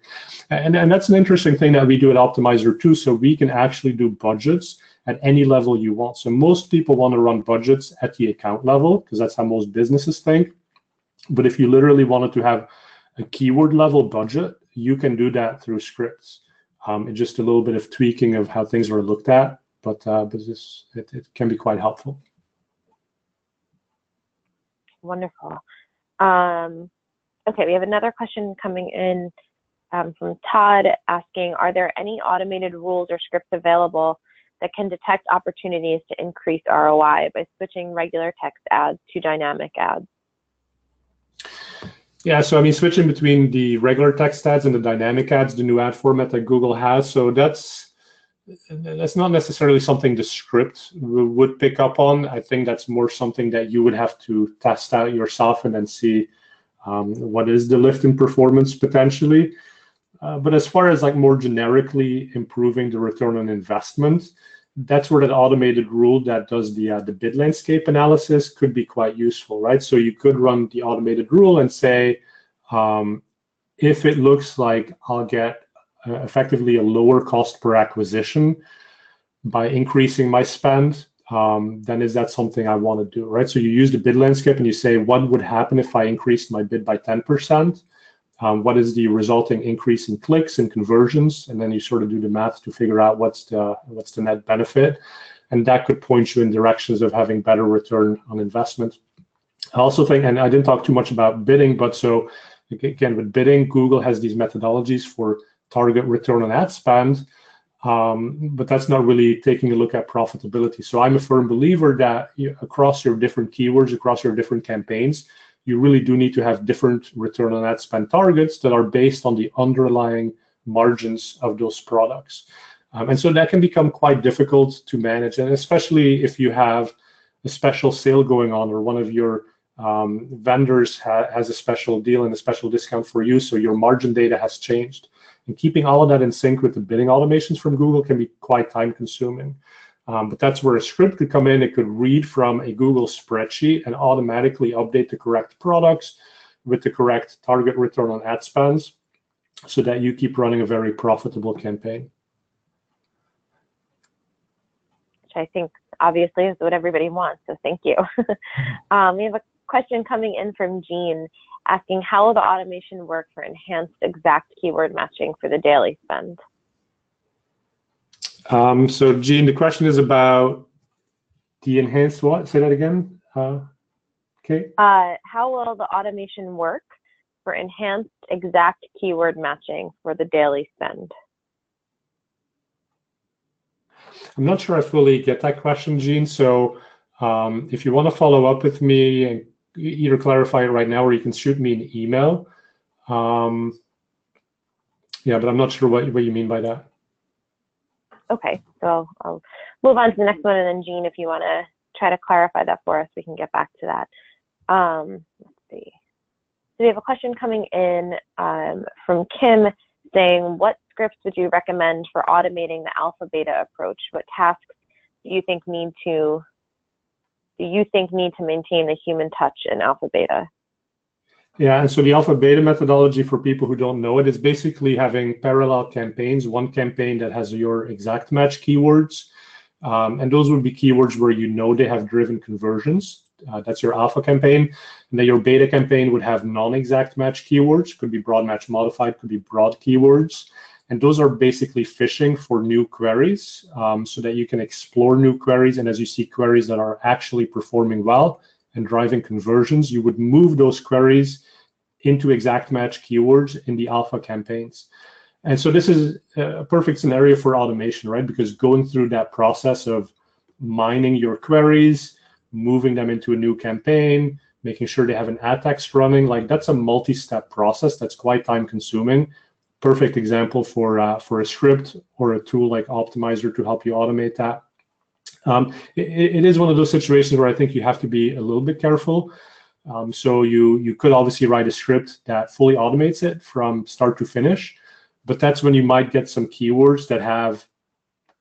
And that's an interesting thing that we do at Optimizer too. So we can actually do budgets at any level you want. So most people want to run budgets at the account level because that's how most businesses think. But if you literally wanted to have a keyword level budget, you can do that through scripts. It's just a little bit of tweaking of how things are looked at, but it can be quite helpful. Wonderful. Okay, we have another question coming in from Todd asking, are there any automated rules or scripts available that can detect opportunities to increase ROI by switching regular text ads to dynamic ads? Yeah, so I mean, switching between the regular text ads and the dynamic ads, the new ad format that Google has, so that's not necessarily something the script would pick up on. I think that's more something that you would have to test out yourself and then see what is the lift in performance potentially. But as far as like more generically improving the return on investment, that's where that automated rule that does the bid landscape analysis could be quite useful, right? So you could run the automated rule and say, if it looks like I'll get effectively a lower cost per acquisition by increasing my spend, then is that something I want to do, right? So you use the bid landscape and you say, what would happen if I increased my bid by 10%? What is the resulting increase in clicks and conversions? And then you sort of do the math to figure out what's the net benefit. And that could point you in directions of having better return on investment. I also think, and I didn't talk too much about bidding, but so again, with bidding, Google has these methodologies for target return on ad spend, but that's not really taking a look at profitability. So I'm a firm believer that across your different keywords, across your different campaigns, you really do need to have different return on ad spend targets that are based on the underlying margins of those products. And so that can become quite difficult to manage, and especially if you have a special sale going on or one of your vendors has a special deal and a special discount for you, so your margin data has changed. And keeping all of that in sync with the bidding automations from Google can be quite time consuming. But that's where a script could come in. It could read from a Google spreadsheet and automatically update the correct products with the correct target return on ad spends so that you keep running a very profitable campaign. Which I think obviously is what everybody wants, so thank you. We have a question coming in from Jean asking, how will the automation work for enhanced exact keyword matching for the daily spend? So Jean, the question is about the enhanced what? Say that again. Okay. How will the automation work for enhanced exact keyword matching for the daily spend? I'm not sure I fully get that question, Jean. So if you want to follow up with me and either clarify it right now or you can shoot me an email. Yeah, but I'm not sure what you mean by that. Okay, so I'll move on to the next one, and then Jean, if you want to try to clarify that for us, we can get back to that. Let's see. So we have a question coming in from Kim saying, what scripts would you recommend for automating the alpha beta approach? What tasks do you think need to maintain the human touch in alpha beta? Yeah, and so the alpha beta methodology, for people who don't know it, is basically having parallel campaigns, one campaign that has your exact match keywords. And those would be keywords where you know they have driven conversions. That's your alpha campaign. And then your beta campaign would have non-exact match keywords, could be broad match modified, could be broad keywords. And those are basically fishing for new queries so that you can explore new queries. And as you see queries that are actually performing well and driving conversions, you would move those queries into exact match keywords in the alpha campaigns. And so this is a perfect scenario for automation, right? Because going through that process of mining your queries, moving them into a new campaign, making sure they have an ad text running, like that's a multi-step process that's quite time consuming. Perfect example for a script or a tool like Optimizer to help you automate that. It is one of those situations where I think you have to be a little bit careful. So you could obviously write a script that fully automates it from start to finish, but that's when you might get some keywords that have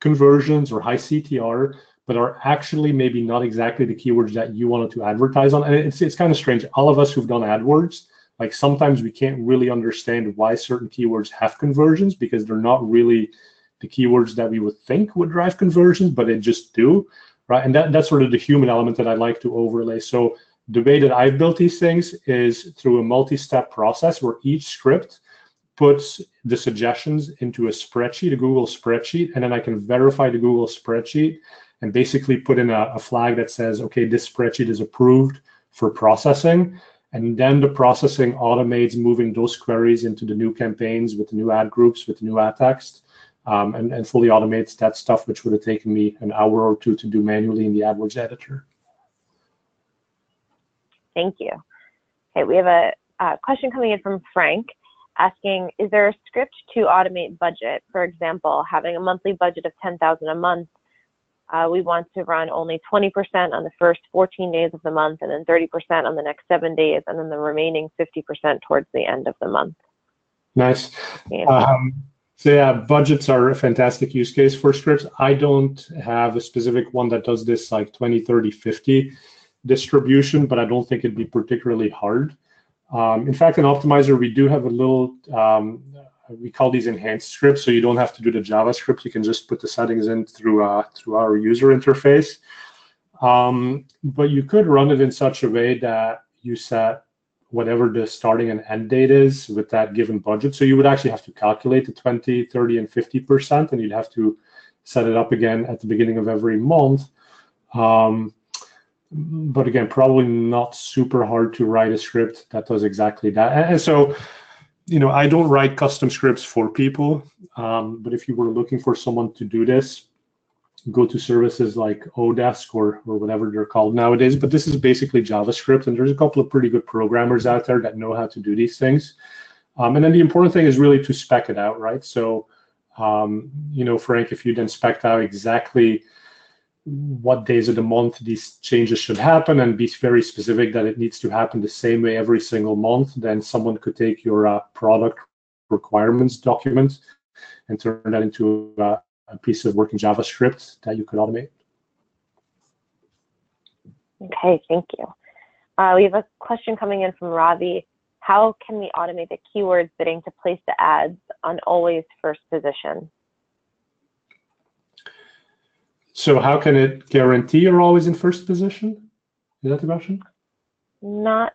conversions or high CTR, but are actually maybe not exactly the keywords that you wanted to advertise on. And it's kind of strange. All of us who've done AdWords, like sometimes we can't really understand why certain keywords have conversions because they're not really the keywords that we would think would drive conversions, but they just do, right? And that's sort of the human element that I like to overlay. So the way that I've built these things is through a multi-step process where each script puts the suggestions into a spreadsheet, a Google spreadsheet, and then I can verify the Google spreadsheet and basically put in a flag that says, okay, this spreadsheet is approved for processing. And then the processing automates moving those queries into the new campaigns with the new ad groups, with the new ad text, and fully automates that stuff, which would have taken me an hour or two to do manually in the AdWords editor. Thank you. Okay, we have a question coming in from Frank asking, is there a script to automate budget? For example, having a monthly budget of $10,000 a month, we want to run only 20% on the first 14 days of the month, and then 30% on the next 7 days, and then the remaining 50% towards the end of the month. Nice. Yeah. So yeah, budgets are a fantastic use case for scripts. I don't have a specific one that does this like 20, 30, 50 distribution, but I don't think it'd be particularly hard. In fact, in Optimizer, we do have a little we call these enhanced scripts, so you don't have to do the JavaScript. You can just put the settings in through our user interface. But you could run it in such a way that you set whatever the starting and end date is with that given budget. So you would actually have to calculate the 20, 30, and 50%, and you'd have to set it up again at the beginning of every month. But again, probably not super hard to write a script that does exactly that. And so, I don't write custom scripts for people, but if you were looking for someone to do this, go to services like Odesk or whatever they're called nowadays. But this is basically JavaScript, and there's a couple of pretty good programmers out there that know how to do these things. And then the important thing is really to spec it out, right? So, Frank, if you then spec out exactly what days of the month these changes should happen and be very specific that it needs to happen the same way every single month, then someone could take your product requirements document and turn that into a piece of working JavaScript that you could automate. Okay, thank you. We have a question coming in from Ravi. How can we automate the keywords bidding to place the ads on always first position? So how can it guarantee you're always in first position? Is that the question? I'm not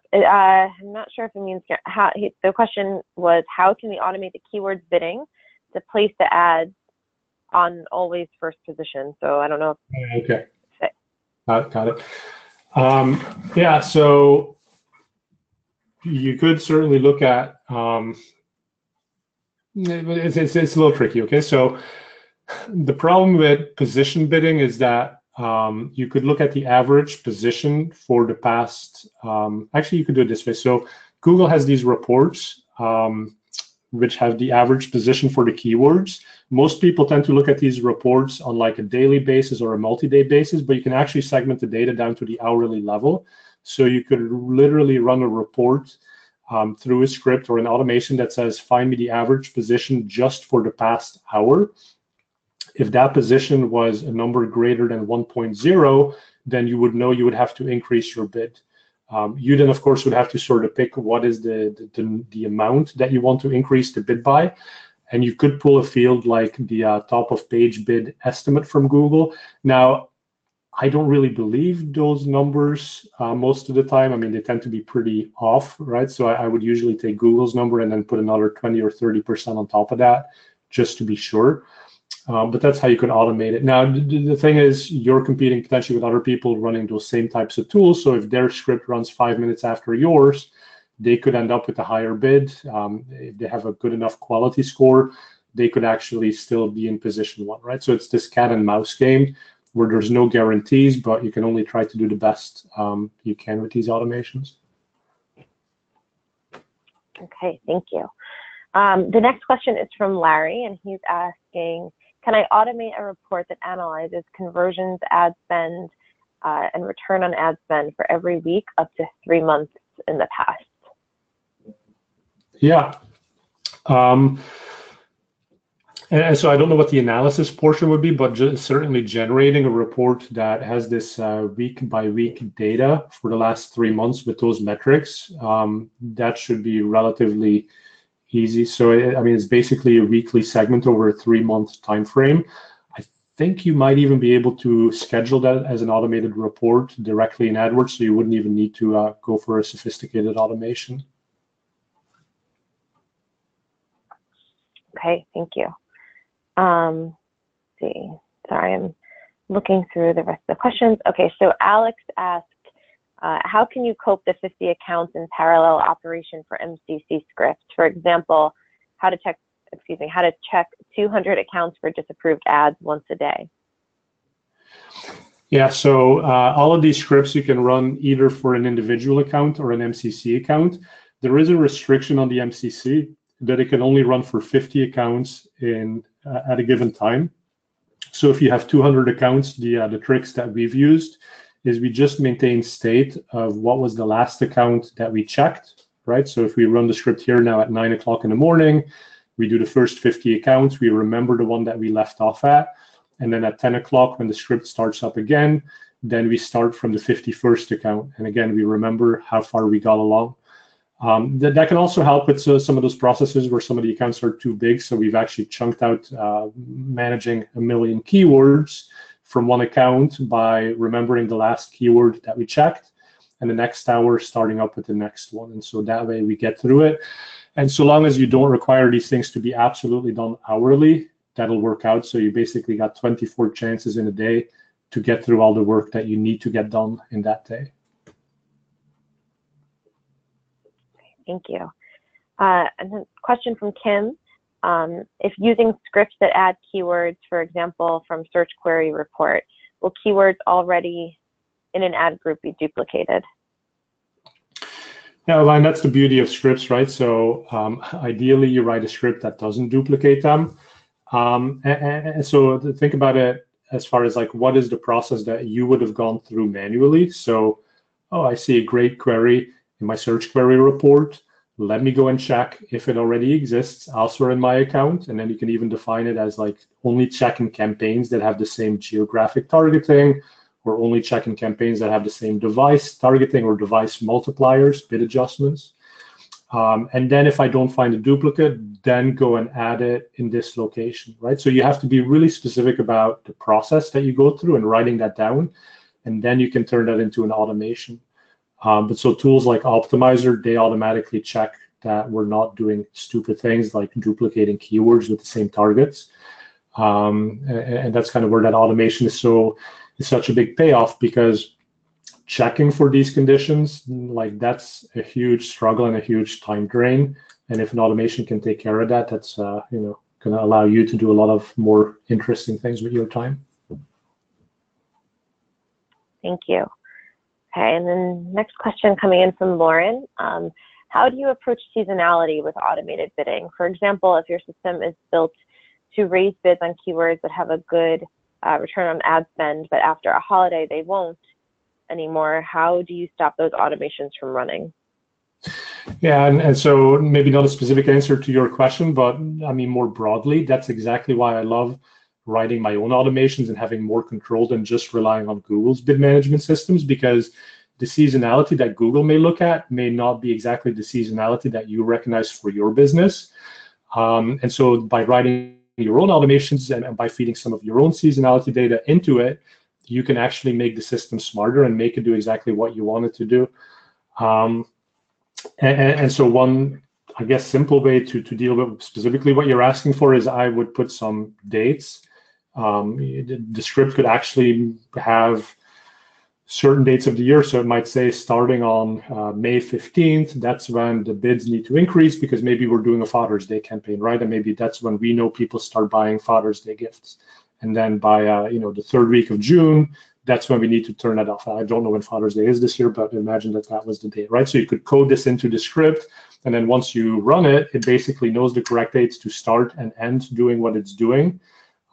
sure if it means how. The question was, how can we automate the keywords bidding to place the ads on always first position? So I don't know. Okay. Got it. Yeah, so you could certainly look at, it's a little tricky, okay? So the problem with position bidding is that you could look at the average position for the past, actually you could do it this way. So Google has these reports which have the average position for the keywords. Most people tend to look at these reports on like a daily basis or a multi-day basis, but you can actually segment the data down to the hourly level. So you could literally run a report through a script or an automation that says, find me the average position just for the past hour. If that position was a number greater than 1.0, then you would know you would have to increase your bid. You then, of course, would have to sort of pick what is the amount that you want to increase the bid by. And you could pull a field like the top of page bid estimate from Google. Now, I don't really believe those numbers most of the time. I mean, they tend to be pretty off, right? So I would usually take Google's number and then put another 20 or 30% on top of that, just to be sure. But that's how you could automate it. Now, the thing is, you're competing potentially with other people running those same types of tools. So if their script runs 5 minutes after yours, they could end up with a higher bid. If they have a good enough quality score, they could actually still be in position one, right? So it's this cat and mouse game where there's no guarantees, but you can only try to do the best you can with these automations. Okay, thank you. The next question is from Larry, and he's asking, can I automate a report that analyzes conversions, ad spend, and return on ad spend for every week up to 3 months in the past? Yeah. And so I don't know what the analysis portion would be, but certainly generating a report that has this week by week data for the last 3 months with those metrics, that should be relatively easy. So I mean, it's basically a weekly segment over a 3-month time frame. I think you might even be able to schedule that as an automated report directly in AdWords, so you wouldn't even need to go for a sophisticated automation. Okay, thank you. See, sorry, I'm looking through the rest of the questions. Okay, so Alex asked, how can you cope the 50 accounts in parallel operation for MCC scripts? For example, how to check 200 accounts for disapproved ads once a day? Yeah, so all of these scripts you can run either for an individual account or an MCC account. There is a restriction on the MCC that it can only run for 50 accounts at a given time. So if you have 200 accounts, the tricks that we've used is we just maintain state of what was the last account that we checked, right? So if we run the script here now at 9 o'clock in the morning, we do the first 50 accounts, we remember the one that we left off at, and then at 10 o'clock when the script starts up again, then we start from the 51st account. And again, we remember how far we got along. That can also help with some of those processes where some of the accounts are too big. So we've actually chunked out managing 1 million keywords from one account by remembering the last keyword that we checked, and the next hour starting up with the next one. And so that way we get through it. And so long as you don't require these things to be absolutely done hourly, that'll work out. So you basically got 24 chances in a day to get through all the work that you need to get done in that day. Thank you. And then question from Kim. If using scripts that add keywords, for example, from search query report, will keywords already in an ad group be duplicated? Yeah, and that's the beauty of scripts, right? So ideally, you write a script that doesn't duplicate them. And so think about it as far as like, what is the process that you would have gone through manually? So, oh, I see a great query in my search query report. Let me go and check if it already exists elsewhere in my account. And then you can even define it as like only checking campaigns that have the same geographic targeting, or only checking campaigns that have the same device targeting or device multipliers, bid adjustments. And then if I don't find a duplicate, then go and add it in this location, right? So you have to be really specific about the process that you go through and writing that down, and then you can turn that into an automation. But so tools like Optimizer, they automatically check that we're not doing stupid things like duplicating keywords with the same targets. And that's kind of where that automation is such a big payoff, because checking for these conditions, like that's a huge struggle and a huge time drain. And if an automation can take care of that, that's going to allow you to do a lot of more interesting things with your time. Thank you. Okay, and then next question coming in from Lauren. How do you approach seasonality with automated bidding? For example, if your system is built to raise bids on keywords that have a good return on ad spend, but after a holiday they won't anymore, how do you stop those automations from running? Yeah, and so maybe not a specific answer to your question, but I mean more broadly, that's exactly why I love writing my own automations and having more control than just relying on Google's bid management systems, because the seasonality that Google may look at may not be exactly the seasonality that you recognize for your business. And so by writing your own automations and by feeding some of your own seasonality data into it, you can actually make the system smarter and make it do exactly what you want it to do. And so one, I guess, simple way to deal with specifically what you're asking for is I would put some dates. The script could actually have certain dates of the year. So it might say starting on May 15th, that's when the bids need to increase, because maybe we're doing a Father's Day campaign, right? And maybe that's when we know people start buying Father's Day gifts. And then by the third week of June, that's when we need to turn that off. I don't know when Father's Day is this year, but imagine that was the date, right? So you could code this into the script, and then once you run it, it basically knows the correct dates to start and end doing what it's doing.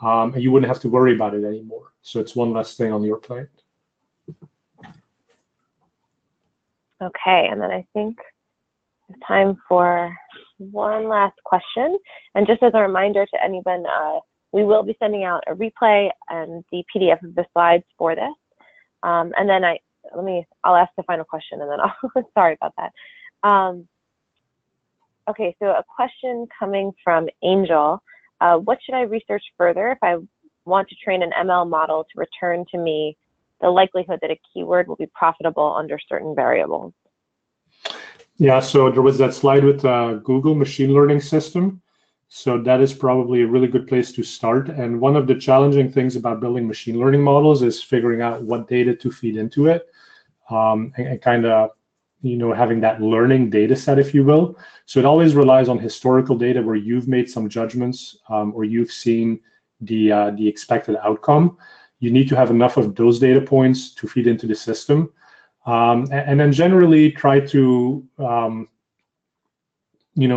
And you wouldn't have to worry about it anymore. So it's one less thing on your plate. Okay, and then I think it's time for one last question. And just as a reminder to anyone, we will be sending out a replay and the PDF of the slides for this. And then I'll ask the final question, and then sorry about that. Okay, so a question coming from Angel. What should I research further if I want to train an ML model to return to me the likelihood that a keyword will be profitable under certain variables? Yeah, so there was that slide with Google machine learning system. So that is probably a really good place to start. And one of the challenging things about building machine learning models is figuring out what data to feed into it, and kind of, having that learning data set, if you will. So it always relies on historical data where you've made some judgments, or you've seen the expected outcome. You need to have enough of those data points to feed into the system. And then generally try to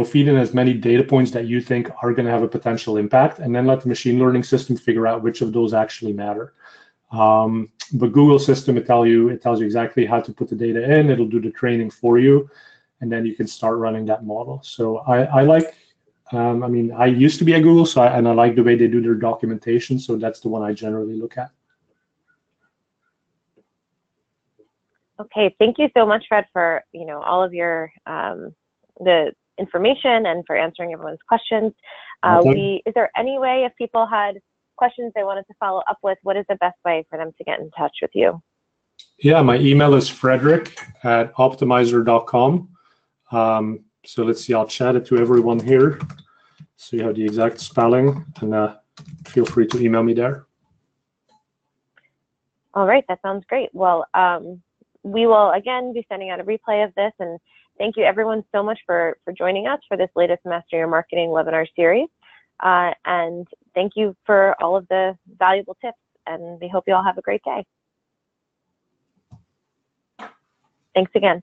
feed in as many data points that you think are going to have a potential impact, and then let the machine learning system figure out which of those actually matter. But Google system, it tells you exactly how to put the data in. It'll do the training for you, and then you can start running that model. So I like, I used to be at Google, and I like the way they do their documentation. So that's the one I generally look at. Okay, thank you so much, Fred, for all of your the information and for answering everyone's questions. Is there any way, if people had questions they wanted to follow up with, what is the best way for them to get in touch with you? Yeah, my email is frederick@optimizer.com. So let's see, I'll chat it to everyone here so you have the exact spelling, and feel free to email me there. All right, that sounds great. Well, we will again be sending out a replay of this, and thank you everyone so much for joining us for this latest Master Your Marketing webinar series. And thank you for all of the valuable tips, and we hope you all have a great day. Thanks again.